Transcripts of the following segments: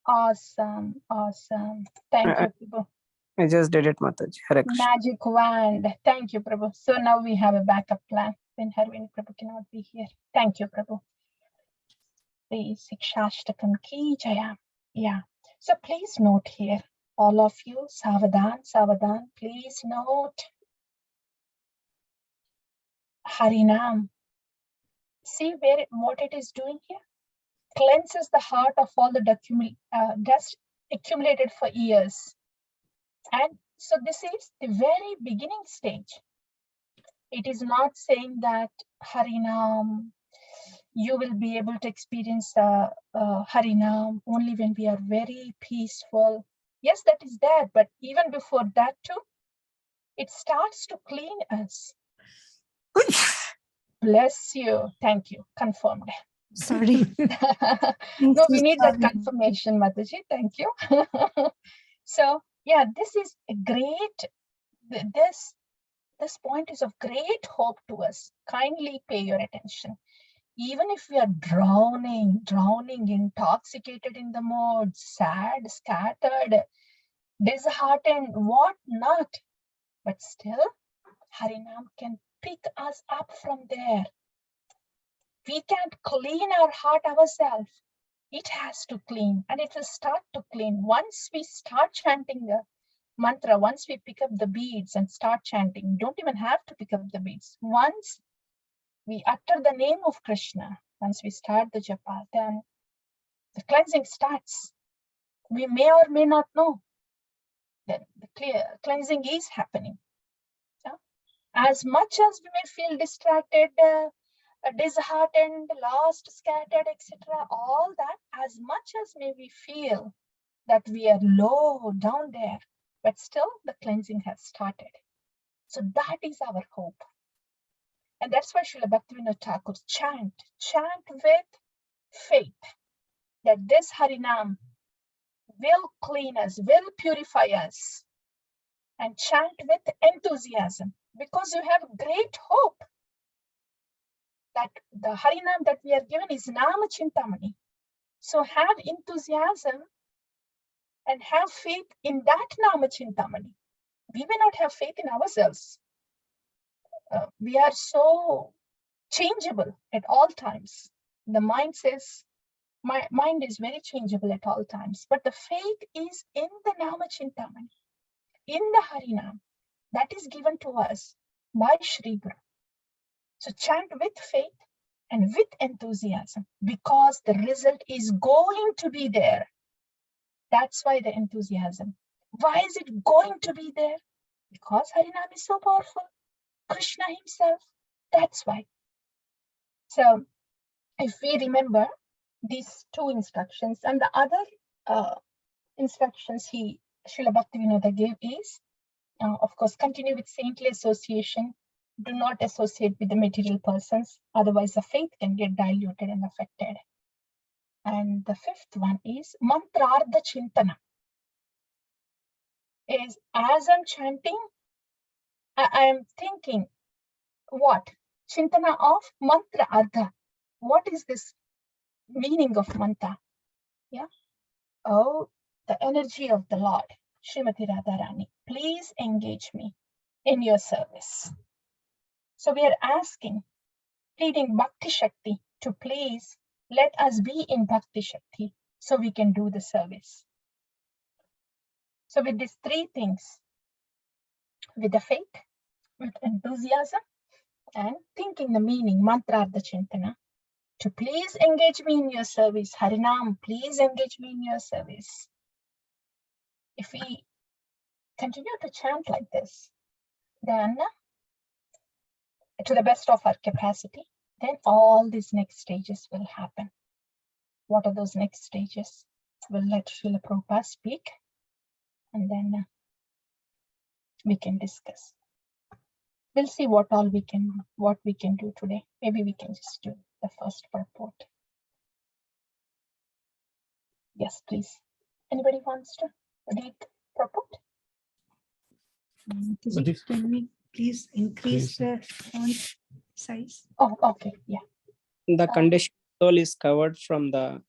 Awesome. Awesome. Thank you, Prabhu. I just did it, Mataji. Hare Krishna. Magic wand. Thank you, Prabhu. So now we have a backup plan when Harvini Prabhu cannot be here. Thank you, Prabhu. The Siksastakam ki jaya. Yeah. So please note here, all of you, Savadan, Savadan, please note Harinam. See what it is doing here? Cleanses the heart of all the dust accumulated for years. And so this is the very beginning stage. It is not saying that Harinam, you will be able to experience Harinam only when we are very peaceful. Yes, that is there, but even before that too, it starts to clean us. Bless you. Thank you. Confirmed. Sorry. No, we need that confirmation, Mataji. Thank you. So, yeah, this is a great, this point is of great hope to us. Kindly pay your attention. Even if we are drowning, intoxicated in the mood, sad, scattered, disheartened, what not, but still, Harinam can pick us up from there. We can't clean our heart ourselves. It has to clean, and it will start to clean. Once we start chanting the mantra, once we pick up the beads and start chanting, don't even have to pick up the beads. Once we utter the name of Krishna, once we start the japa, then the cleansing starts. We may or may not know that the cleansing is happening. Yeah? As much as we may feel distracted, disheartened, lost, scattered, etc., all that, as much as may we feel that we are low down there, but still the cleansing has started. So that is our hope. And that's why Srila Bhaktivinoda Thakur chant with faith that this Harinam will clean us, will purify us, and chant with enthusiasm because you have great hope that the Harinam that we are given is Nama Chintamani. So have enthusiasm and have faith in that Nama Chintamani. We may not have faith in ourselves. We are so changeable at all times. The mind says, my mind is very changeable at all times, but the faith is in the Nama Chintamani, in the Harinam that is given to us by Shri Guru. So chant with faith and with enthusiasm because the result is going to be there. That's why the enthusiasm. Why is it going to be there? Because Harinam is so powerful. Krishna himself. That's why. So if we remember these two instructions and the other instructions Srila Bhaktivinoda gave is, of course, continue with saintly association. Do not associate with the material persons, otherwise the faith can get diluted and affected. And the fifth one is mantrartha chintana. Is as I'm chanting, I am thinking, what? Chintana of mantra artha. What is this meaning of mantra? Yeah. Oh, the energy of the Lord, Srimati Radharani, please engage me in your service. So we are asking, pleading Bhakti Shakti to please let us be in Bhakti Shakti so we can do the service. So with these three things, with the faith, with enthusiasm, and thinking the meaning, mantrartha chintana, to please engage me in your service. Harinam, please engage me in your service. If we continue to chant like this, then to the best of our capacity, then all these next stages will happen. What are those next stages? We'll let Srila Prabhupada speak, and then we can discuss. We'll see what we can do today. Maybe we can just do the first purport. Yes, please. Anybody wants to read purport? Can we please increase the font size? Oh, okay. Yeah. The conditioned soul is covered from the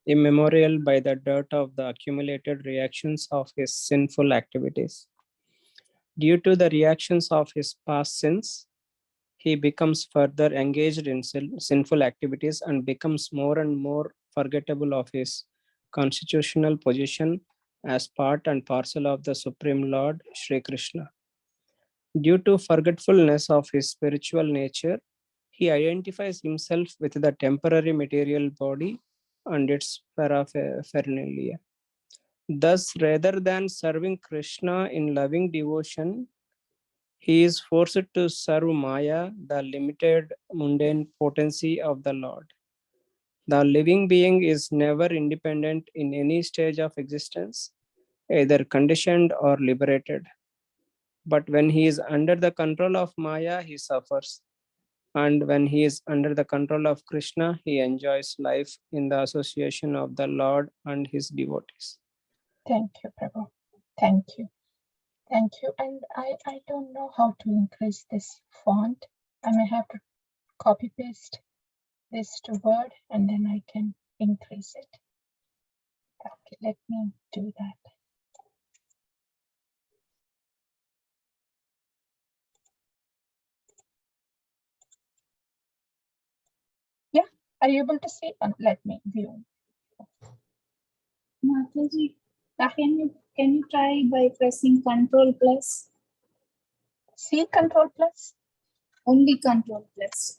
immemorial by the dirt of the accumulated reactions of his sinful activities. Due to the reactions of his past sins, he becomes further engaged in sinful activities and becomes more and more forgettable of his constitutional position as part and parcel of the Supreme Lord Sri Krishna. Due to forgetfulness of his spiritual nature, he identifies himself with the temporary material body and its paraphernalia. Thus, rather than serving Krishna in loving devotion, he is forced to serve Maya, the limited mundane potency of the Lord. The living being is never independent in any stage of existence, either conditioned or liberated. But when he is under the control of Maya, he suffers. And when he is under the control of Krishna, he enjoys life in the association of the Lord and his devotees. Thank you, Prabhu. Thank you. Thank you. And I don't know how to increase this font. I may have to copy paste this to Word and then I can increase it. Okay, let me do that. Yeah, are you able to see? Let me view. Mataji, can you try by pressing Control plus? See Control plus? Only Control plus.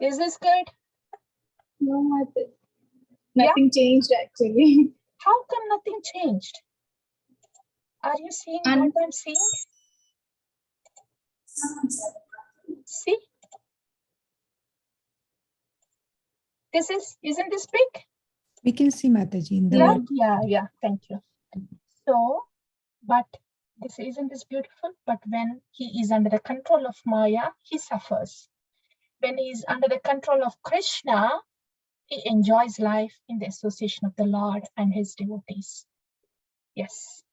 Is this good? No, Mataji. Nothing changed actually. How come nothing changed? Are you seeing what I'm seeing? See? Isn't this big? We can see Mataji in the yeah, thank you. So, but isn't this beautiful? But when he is under the control of Maya, he suffers. When he is under the control of Krishna, he enjoys life in the association of the Lord and his devotees. Yes.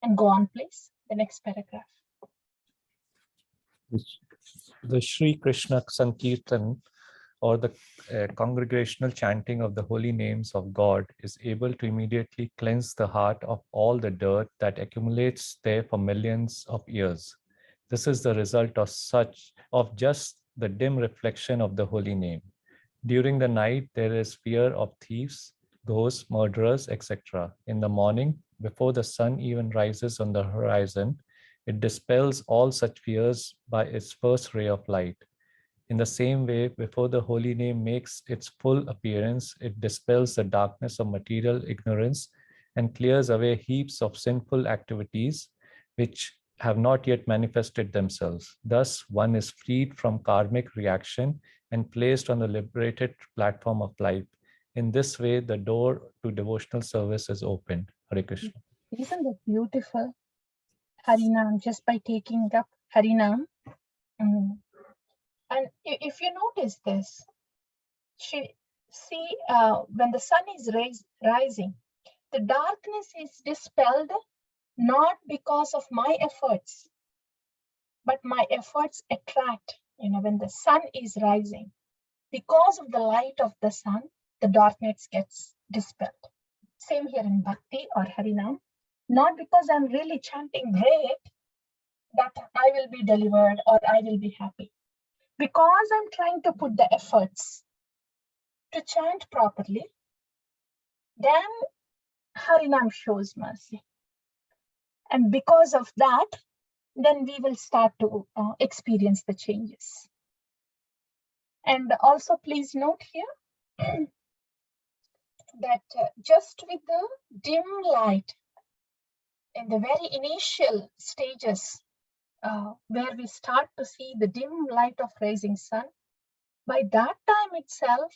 And go on, please. The next paragraph. The Sri Krishna Sankirtan, or the congregational chanting of the holy names of God, is able to immediately cleanse the heart of all the dirt that accumulates there for millions of years. This is the result of just the dim reflection of the holy name. During the night, there is fear of thieves, ghosts, murderers, etc. In the morning, before the sun even rises on the horizon, it dispels all such fears by its first ray of light. In the same way, before the holy name makes its full appearance, it dispels the darkness of material ignorance and clears away heaps of sinful activities which have not yet manifested themselves. Thus, one is freed from karmic reaction and placed on the liberated platform of life. In this way, the door to devotional service is opened. Hare Krishna. Isn't it beautiful? Harinam, just by taking up Harinam. And if you notice this, when the sun is rising, the darkness is dispelled not because of my efforts, but my efforts attract, when the sun is rising, because of the light of the sun, the darkness gets dispelled. Same here in Bhakti or Harinam, not because I'm really chanting great that I will be delivered or I will be happy. Because I'm trying to put the efforts to chant properly, then Harinam shows mercy. And because of that, then we will start to experience the changes. And also please note here that just with the dim light in the very initial stages where we start to see the dim light of rising sun, by that time itself,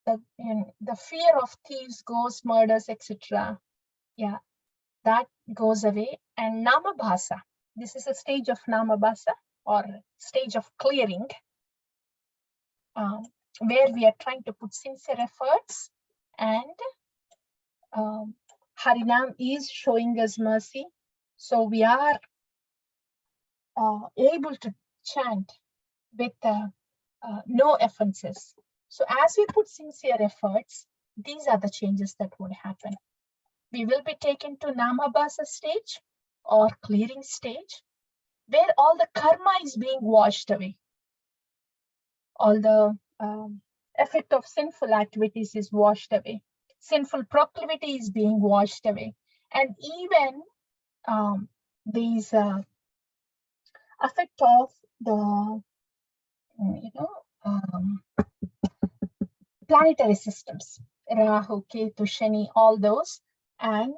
the fear of thieves, ghosts, murders, etc., that goes away. And Namabhasa, this is a stage of Namabhasa or stage of clearing, where we are trying to put sincere efforts, and Harinam is showing us mercy. So we are able to chant with no offenses. So as we put sincere efforts, these are the changes that would happen. We will be taken to Namabhasa stage or clearing stage, where all the karma is being washed away. All the effect of sinful activities is washed away. Sinful proclivity is being washed away. And even these effect of the, planetary systems, Rahu, Ketu, Shani, all those. And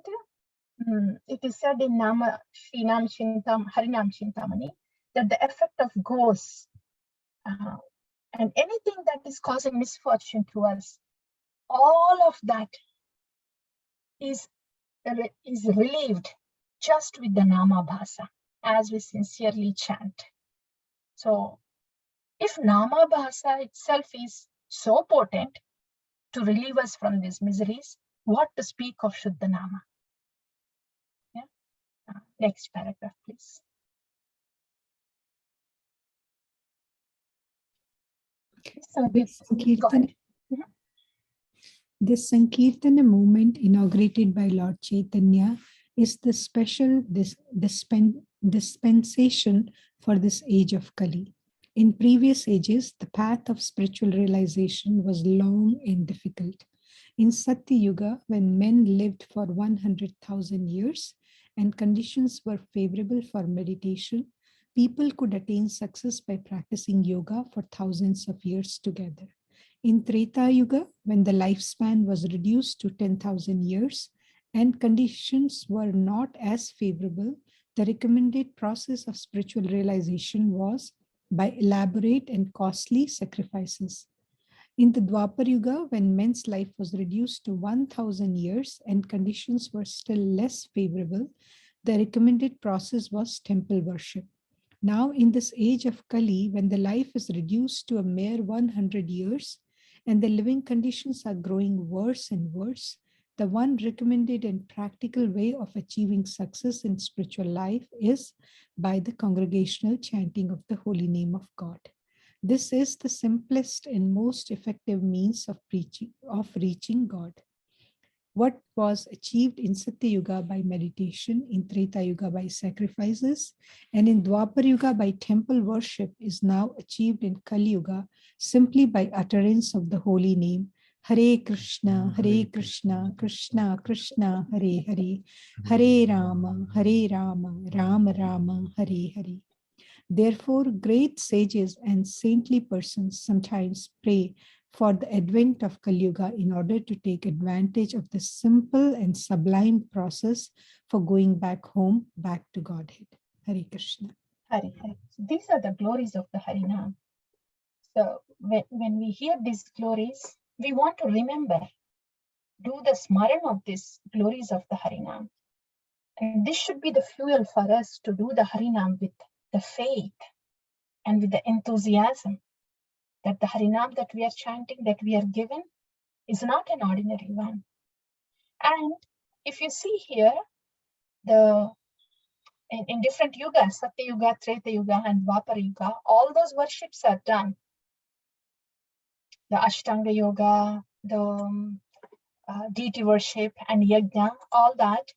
it is said in Harinam Chintamani that the effect of ghosts and anything that is causing misfortune to us, all of that is relieved just with the Namabhasa as we sincerely chant. So if Namabhasa itself is so potent to relieve us from these miseries, what to speak of Shuddha Nama? Yeah. Next paragraph, please. This Sankirtana movement inaugurated by Lord Chaitanya is the special dispensation for this age of Kali. In previous ages, the path of spiritual realization was long and difficult. In Satya Yuga, when men lived for 100,000 years and conditions were favorable for meditation, people could attain success by practicing yoga for thousands of years together. In Treta Yuga, when the lifespan was reduced to 10,000 years and conditions were not as favorable, the recommended process of spiritual realization was by elaborate and costly sacrifices. In the Dwapar Yuga, when men's life was reduced to 1,000 years and conditions were still less favorable, the recommended process was temple worship. Now, in this age of Kali, when the life is reduced to a mere 100 years and the living conditions are growing worse and worse, the one recommended and practical way of achieving success in spiritual life is by the congregational chanting of the holy name of God. This is the simplest and most effective means of reaching God. What was achieved in Satya Yuga by meditation, in Treta Yuga by sacrifices, and in Dwapar Yuga by temple worship is now achieved in Kali Yuga simply by utterance of the holy name, Hare Krishna, Krishna Krishna, Hare Hare, Hare Rama, Rama Rama, Hare Hare. Therefore, great sages and saintly persons sometimes pray for the advent of Kali Yuga in order to take advantage of the simple and sublime process for going back home, back to Godhead. Hare Krishna. Hare Hare. These are the glories of the Harinam. So when we hear these glories, we want to remember, do the smaran of these glories of the Harinam. And this should be the fuel for us to do the Harinam with the faith and with the enthusiasm that the Harinam that we are chanting, that we are given, is not an ordinary one. And if you see here, in different yugas, Satya Yuga, Treta Yuga, and Dwapar Yuga, all those worships are done. The Ashtanga Yoga, the deity worship, and Yajna, all that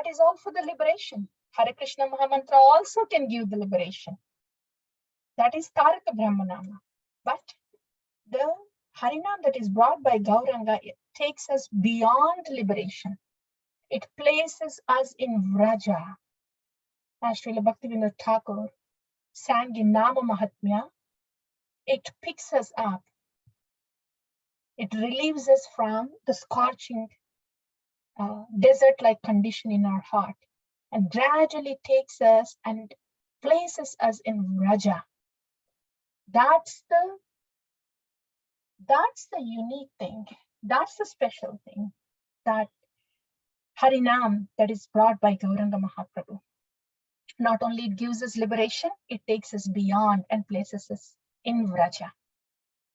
is all for the liberation. Hare Krishna Mahamantra also can give the liberation. That is Taraka Brahmanama. But the Harinam that is brought by Gauranga, it takes us beyond liberation. It places us in Vraja. As Srila Bhaktivinoda Thakur sang in Nama Mahatmya, it picks us up. It relieves us from the scorching desert-like condition in our heart and gradually takes us and places us in Vraja. That's the unique thing. That's the special thing, that Harinam that is brought by Gauranga Mahaprabhu. Not only it gives us liberation, it takes us beyond and places us in Vraja.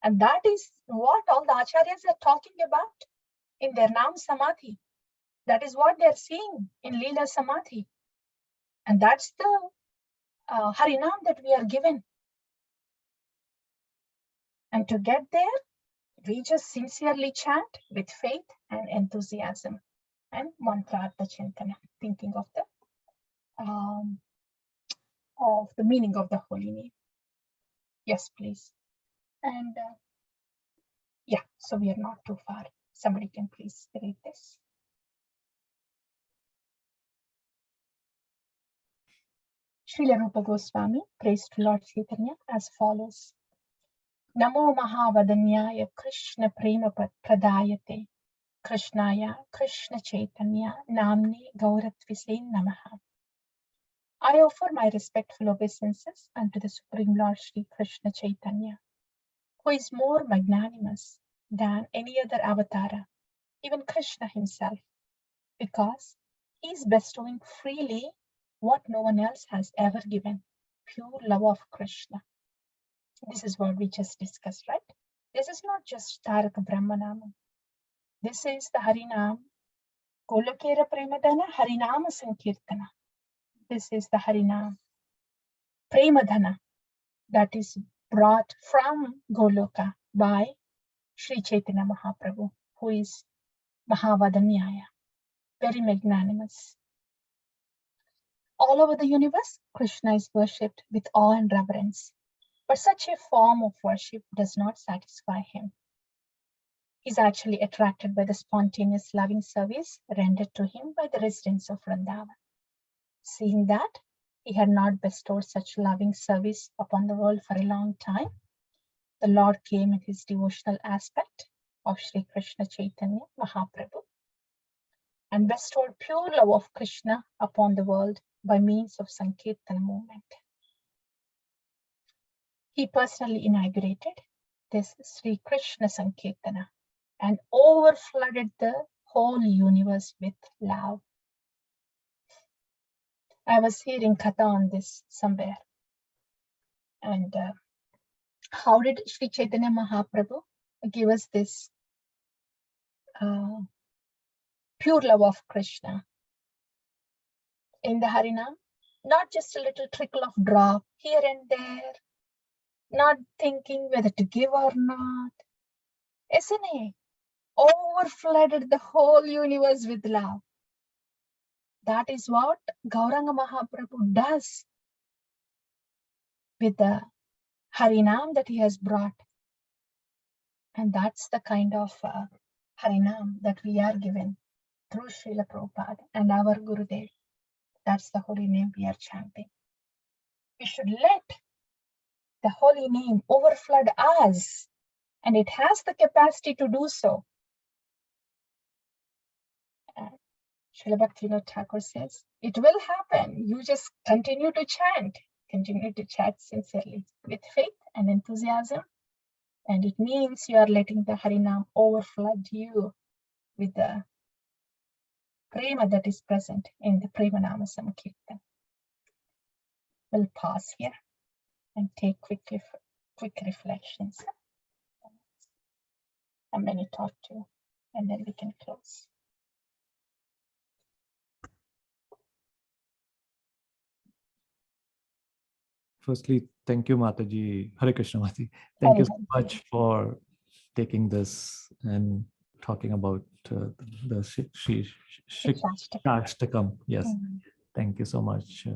And that is what all the acharyas are talking about in their Nam Samadhi. That is what they're seeing in Leela Samadhi. And that's the Harinam that we are given. And to get there, we just sincerely chant with faith and enthusiasm and mantrartha chintana, thinking of the meaning of the holy name. Yes, please. And yeah, so we are not too far. Somebody can please read this. Srila Rupa Goswami praised Lord Chaitanya as follows. Namo Mahavadanyaya Krishna Prema Pradayate Krishnaya Krishna Chaitanya Namni Gauratvise Namaha. I offer my respectful obeisances unto the Supreme Lord Sri Krishna Chaitanya, who is more magnanimous than any other avatara, even Krishna himself, because he is bestowing freely what no one else has ever given, pure love of Krishna. This is what we just discussed, right? This is not just Taraka Brahmanama. This is the Harinam, Golokera Premadana Harinama Sankirtana. This is the Harinam, Premadhana, that is brought from Goloka by Sri Chaitanya Mahaprabhu, who is Mahavadanyaya, very magnanimous. All over the universe, Krishna is worshipped with awe and reverence. But such a form of worship does not satisfy him. He's actually attracted by the spontaneous loving service rendered to him by the residents of Vrindavan. Seeing that he had not bestowed such loving service upon the world for a long time, the Lord came in his devotional aspect of Sri Krishna Chaitanya Mahaprabhu and bestowed pure love of Krishna upon the world by means of Sankirtana movement. He personally inaugurated this Sri Krishna Sankirtana and overflooded the whole universe with love. I was hearing Katha on this somewhere. And how did Sri Chaitanya Mahaprabhu give us this pure love of Krishna? In the Harinam, not just a little trickle of drop here and there, not thinking whether to give or not. Isn't it? Overflooded the whole universe with love. That is what Gauranga Mahaprabhu does with the Harinam that he has brought. And that's the kind of Harinam that we are given through Srila Prabhupada and our Gurudev. That's the holy name we are chanting. We should let the holy name overflood us, and it has the capacity to do so. Srila Bhaktivinoda Thakur says, it will happen. You just continue to chant sincerely with faith and enthusiasm. And it means you are letting the Harinam overflood you with the prema that is present in the Premanama Sankirtan. We'll pause here and take quick reflections. A minute or two, and then we can close. Firstly, thank you, Mataji. Hare Krishna, Mataji. Thank you so much for taking this and talking about the Siksastakam. Yes, thank you so much.